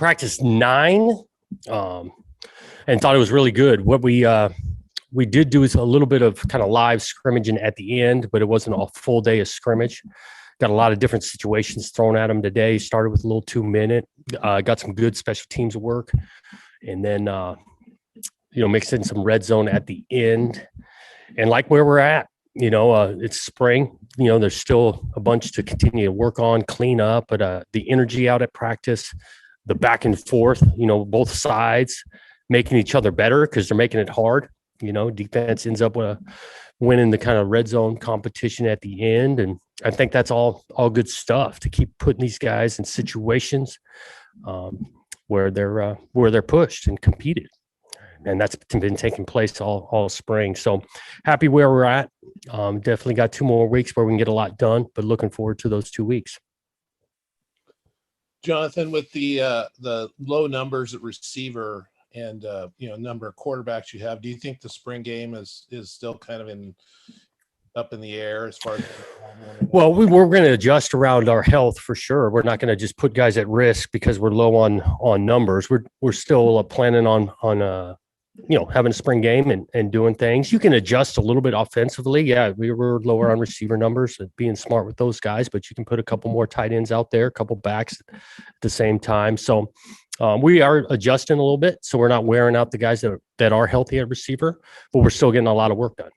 practiced 9 and thought it was really good. What we did do is a little bit of kind of live scrimmaging at the end, but it wasn't a full day of scrimmage. Got a lot of different situations thrown at him today. Started with a little 2-minute, got some good special teams work, and then mixed in some red zone at the end. And like where we're at, it's spring. There's still a bunch to continue to work on, clean up, but the energy out at practice, the back and forth, both sides making each other better because they're making it hard. Defense ends up winning the kind of red zone competition at the end. And I think that's all good stuff to keep putting these guys in situations where they're pushed and competed. And that's been taking place all spring. So happy where we're at. Definitely got 2 more weeks where we can get a lot done, but looking forward to those 2 weeks. Jonathan, with the low numbers at receiver and number of quarterbacks you have, do you think the spring game is still kind of up in the air as far as? Well, we're going to adjust around our health for sure. We're not going to just put guys at risk because we're low on numbers. We're still planning on having a spring game and doing things. You can adjust a little bit offensively. Yeah, we were lower on receiver numbers, being smart with those guys, but you can put a couple more tight ends out there, a couple backs at the same time. So we are adjusting a little bit. So we're not wearing out the guys that are healthy at receiver, but we're still getting a lot of work done.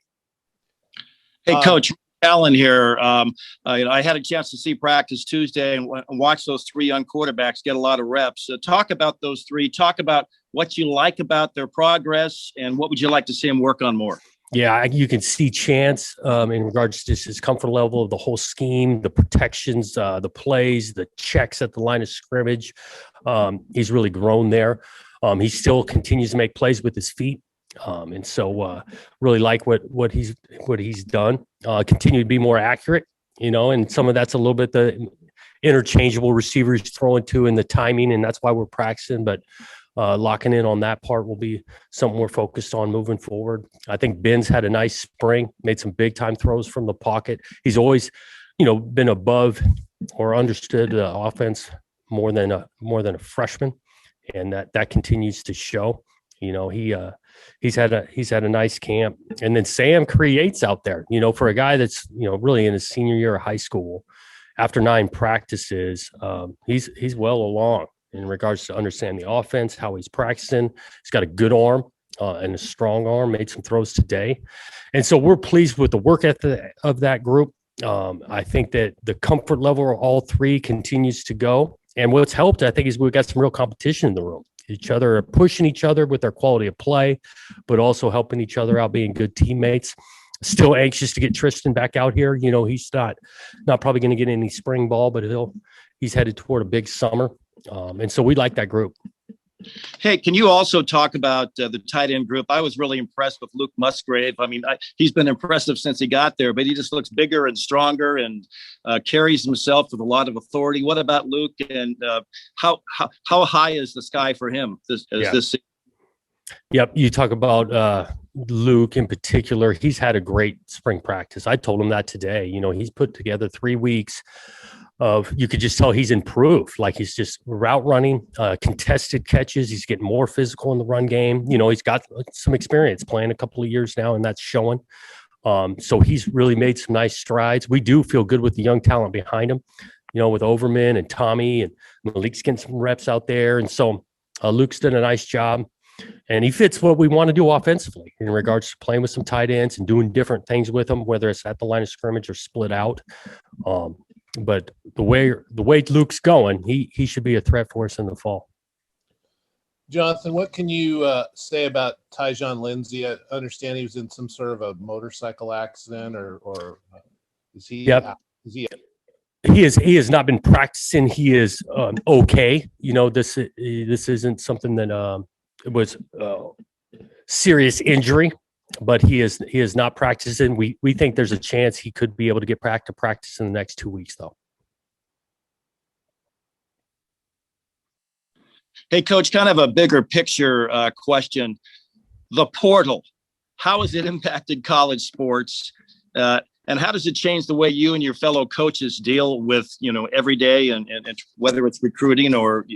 Hey, Coach Allen here. I had a chance to see practice Tuesday and watch those 3 young quarterbacks get a lot of reps. So talk about those 3. Talk about what you like about their progress and what would you like to see them work on more? Yeah, you can see Chance in regards to just his comfort level of the whole scheme, the protections, the plays, the checks at the line of scrimmage. He's really grown there. He still continues to make plays with his feet. And so really like what he's done. Continue to be more accurate, and some of that's a little bit the interchangeable receivers throwing to and the timing, and that's why we're practicing. But locking in on that part will be something we're focused on moving forward. I think Ben's had a nice spring, made some big time throws from the pocket. He's always, been above or understood the offense more than a freshman, and that continues to show. He's had a nice camp, and then Sam creates out there. For a guy that's really in his senior year of high school, after 9 practices, he's well along in regards to understanding the offense, how he's practicing. He's got a good arm and a strong arm. Made some throws today, and so we're pleased with the work ethic of that group. I think that the comfort level of all 3 continues to go, and what's helped, I think, is we've got some real competition in the room. Each other, pushing each other with their quality of play, but also helping each other out, being good teammates. Still anxious to get Tristan back out here. He's not probably going to get any spring ball, but he's headed toward a big summer. And so we like that group. Hey, can you also talk about the tight end group? I was really impressed with Luke Musgrave. I mean, he's been impressive since he got there, but he just looks bigger and stronger and carries himself with a lot of authority. What about Luke, and how high is the sky for him this season? Yep. You talk about Luke in particular. He's had a great spring practice. I told him that today. He's put together 3 weeks you could just tell he's improved. Like he's just route running, contested catches. He's getting more physical in the run game. He's got some experience playing a couple of years now, and that's showing. So he's really made some nice strides. We do feel good with the young talent behind him, with Overman and Tommy, and Malik's getting some reps out there. And so Luke's done a nice job, and he fits what we want to do offensively in regards to playing with some tight ends and doing different things with them, whether it's at the line of scrimmage or split out. But the way Luke's going, he should be a threat for us in the fall. Jonathan, what can you say about Tyjon Lindsey? I understand he was in some sort of a motorcycle accident, or is he? Yep. He has not been practicing. He is okay. This isn't something that was serious injury, but he is not practicing. We think there's a chance he could be able to get back to practice in the next 2 weeks, though. Hey, Coach, kind of a bigger picture question. The portal, how has it impacted college sports? And how does it change the way you and your fellow coaches deal with, every day and whether it's recruiting or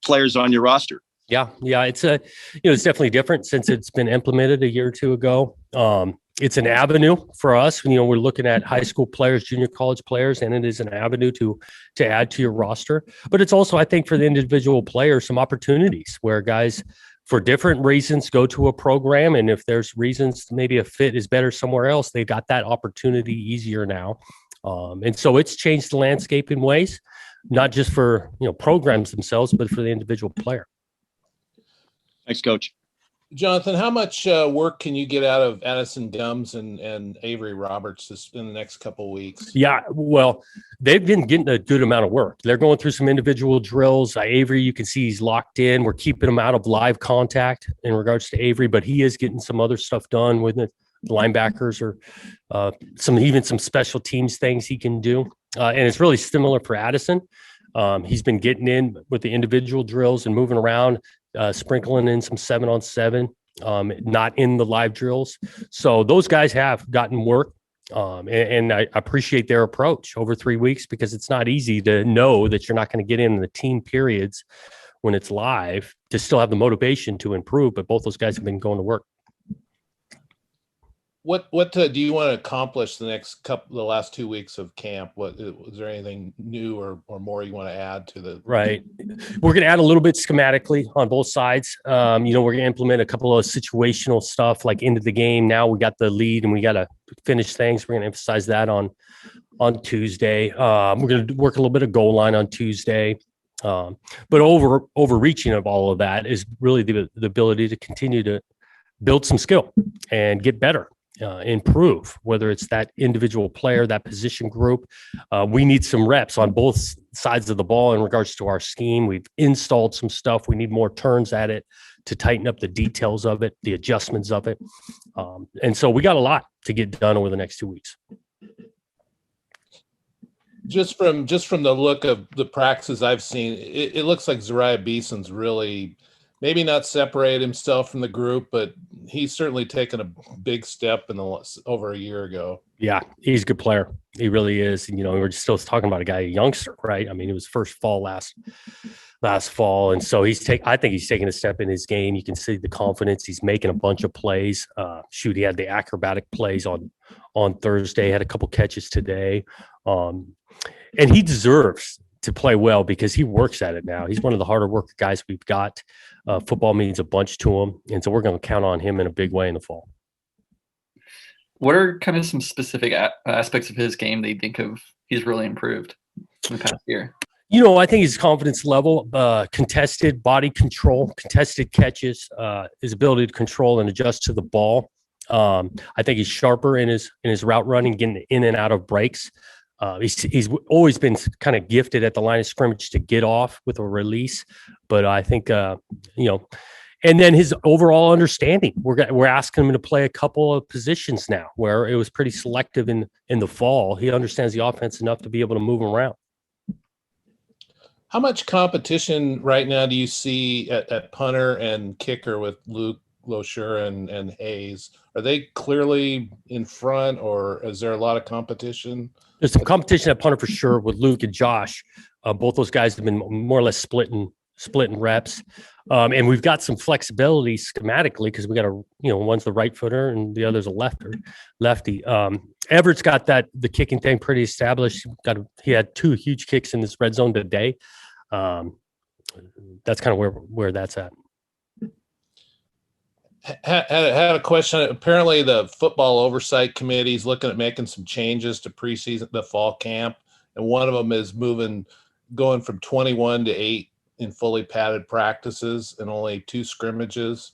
players on your roster. Yeah. It's it's definitely different since it's been implemented a year or two ago. It's an avenue for us. We're looking at high school players, junior college players, and it is an avenue to add to your roster. But it's also, I think, for the individual player, some opportunities where guys, for different reasons, go to a program. And if there's reasons maybe a fit is better somewhere else, they've got that opportunity easier now. And so it's changed the landscape in ways, not just for programs themselves, but for the individual player. Thanks, Coach. Jonathan, how much work can you get out of Addison Gums and Avery Roberts in the next couple of weeks? Yeah, well, they've been getting a good amount of work. They're going through some individual drills. Avery, you can see he's locked in. We're keeping him out of live contact in regards to Avery, but he is getting some other stuff done with the linebackers or some special teams things he can do. And it's really similar for Addison. He's been getting in with the individual drills and moving around. Sprinkling in some 7-on-7, not in the live drills. So those guys have gotten work, and I appreciate their approach over 3 weeks, because it's not easy to know that you're not going to get in the team periods when it's live to still have the motivation to improve. But both those guys have been going to work. What do you want to accomplish the last 2 weeks of camp? Is there anything new or more you want to add to the? Right. We're going to add a little bit schematically on both sides. We're going to implement a couple of situational stuff like into the game. Now we got the lead and we got to finish things. We're going to emphasize that on Tuesday. We're going to work a little bit of goal line on Tuesday. But overreaching of all of that is really the ability to continue to build some skill and get better. Improve, whether it's that individual player, that position group. We need some reps on both sides of the ball in regards to our scheme. We've installed some stuff. We need more turns at it to tighten up the details of it, the adjustments of it. And so we got a lot to get done over the next 2 weeks. Just from the look of the practices I've seen, it looks like Zariah Beeson's really maybe not separate himself from the group, but he's certainly taken a big step over a year ago. Yeah, he's a good player. He really is. And, we're just still talking about a youngster, right? I mean, it was first fall last fall. And so I think he's taking a step in his game. You can see the confidence. He's making a bunch of plays. He had the acrobatic plays on Thursday, had a couple catches today. And he deserves to play well because he works at it now. He's one of the harder worker guys we've got. Football means a bunch to him. And so we're going to count on him in a big way in the fall. What are kind of some specific aspects of his game that you think he's really improved in the past year? I think his confidence level, contested body control, contested catches, his ability to control and adjust to the ball. I think he's sharper in his route running, getting in and out of breaks. He's always been kind of gifted at the line of scrimmage to get off with a release, but I think and then his overall understanding. We're asking him to play a couple of positions now, where it was pretty selective in the fall. He understands the offense enough to be able to move around. How much competition right now do you see at punter and kicker with Luke Loshura and Hayes? Are they clearly in front, or is there a lot of competition? There's some competition at punter for sure with Luke and Josh. Both those guys have been more or less splitting reps. And we've got some flexibility schematically because we got one's the right footer and the other's a lefty. Everett's got the kicking thing pretty established. He had 2 huge kicks in this red zone today. That's kind of where that's at. Had a question. Apparently the football oversight committee is looking at making some changes to the fall camp. And one of them is going from 21 to 8 in fully padded practices and only 2 scrimmages.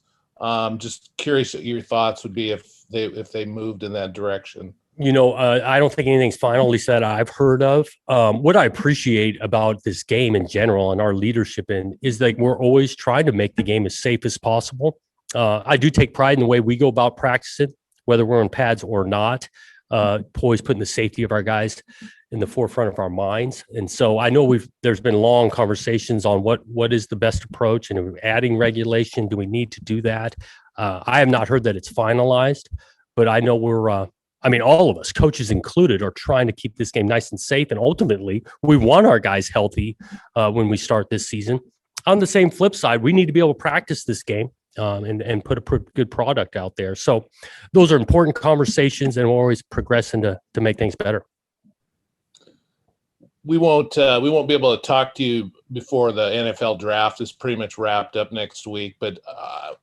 Just curious what your thoughts would be if they moved in that direction. I don't think anything's final, at least that I've heard of. What I appreciate about this game in general and our leadership is like we're always trying to make the game as safe as possible. I do take pride in the way we go about practicing, whether we're in pads or not. Always putting the safety of our guys in the forefront of our minds. And so I know there's been long conversations on what is the best approach, and adding regulation. Do we need to do that? I have not heard that it's finalized, but I know all of us, coaches included, are trying to keep this game nice and safe. And ultimately, we want our guys healthy when we start this season. on the same flip side, we need to be able to practice this game and put a good product out there. So those are important conversations, and we're always progressing to make things better. We won't be able to talk to you before the NFL draft is pretty much wrapped up next week. But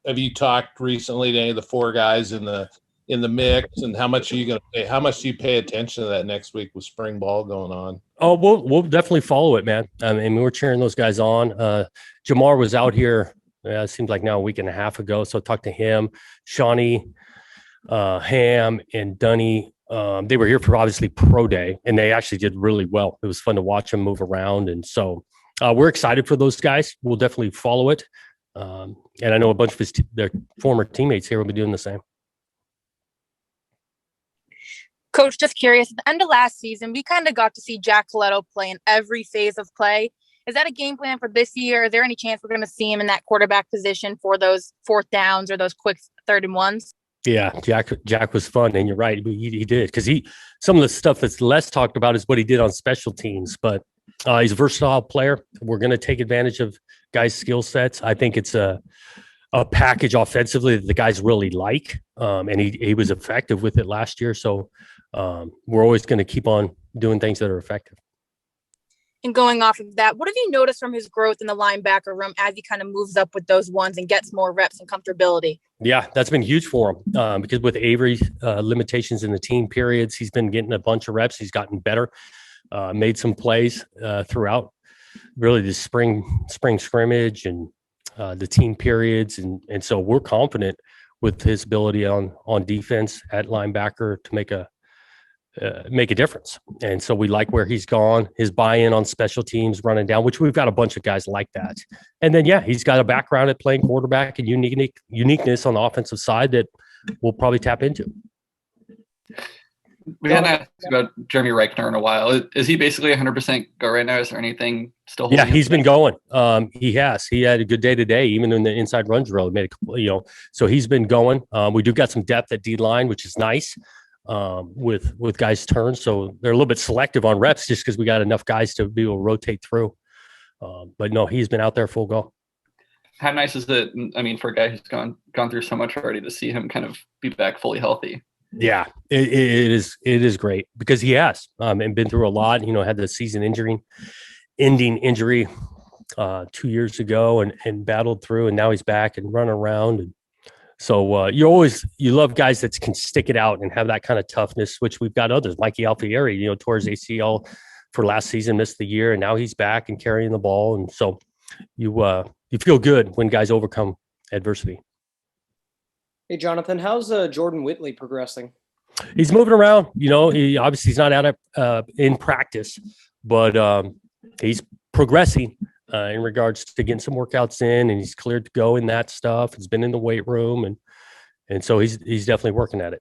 have you talked recently to any of the 4 guys in the mix, and how much are you going to pay? How much do you pay attention to that next week with spring ball going on? Oh, we'll definitely follow it, man. I mean, we're cheering those guys on. Jamar was out here. It seems like now a week and a half ago. So I talked to him, Shawnee, Ham, and Dunny. They were here for obviously pro day, and they actually did really well. It was fun to watch them move around. And so we're excited for those guys. We'll definitely follow it. And I know a bunch of their former teammates here will be doing the same. Coach, just curious, at the end of last season, we kind of got to see Jack Coletto play in every phase of play. Is that a game plan for this year? Is there any chance we're going to see him in that quarterback position for those 4th downs or those quick 3rd and 1s? Yeah, Jack was fun, and you're right. He did, because some of the stuff that's less talked about is what he did on special teams. But he's a versatile player. We're going to take advantage of guys' skill sets. I think it's a package offensively that the guys really like, and he was effective with it last year. So we're always going to keep on doing things that are effective. And going off of that, what have you noticed from his growth in the linebacker room as he kind of moves up with those ones and gets more reps and comfortability? Yeah, that's been huge for him because with Avery's limitations in the team periods, he's been getting a bunch of reps. He's gotten better, made some plays throughout really the spring scrimmage and the team periods. And so we're confident with his ability on defense at linebacker to make a difference. And so we like where he's gone, his buy-in on special teams, running down, which we've got a bunch of guys like that. And then, yeah, he's got a background at playing quarterback and uniqueness on the offensive side that we'll probably tap into. We hadn't asked about Jeremy Reichner in a while. Is he basically 100% go right now? Is there anything still holding him? He's been going. He had a good day today, even in the inside run drill. He made a couple, so he's been going. We do got some depth at D-line, which is nice. With guys' turns, so they're a little bit selective on reps just because we got enough guys to be able to rotate through. But no, he's been out there full go. How nice is it? I mean, for a guy who's gone through so much already, to see him kind of be back fully healthy. Yeah, it is great because he has and been through a lot. Had the season-ending injury 2 years ago and battled through, and now he's back and running around. And so you love guys that can stick it out and have that kind of toughness, which we've got others. Mikey Alfieri, tore his ACL for last season, missed the year, and now he's back and carrying the ball. And so you feel good when guys overcome adversity. Hey, Jonathan, how's Jordan Whitley progressing? He's moving around. He obviously he's not out in practice, but he's progressing. In regards to getting some workouts in, and he's cleared to go in that stuff. He's been in the weight room, and so he's definitely working at it.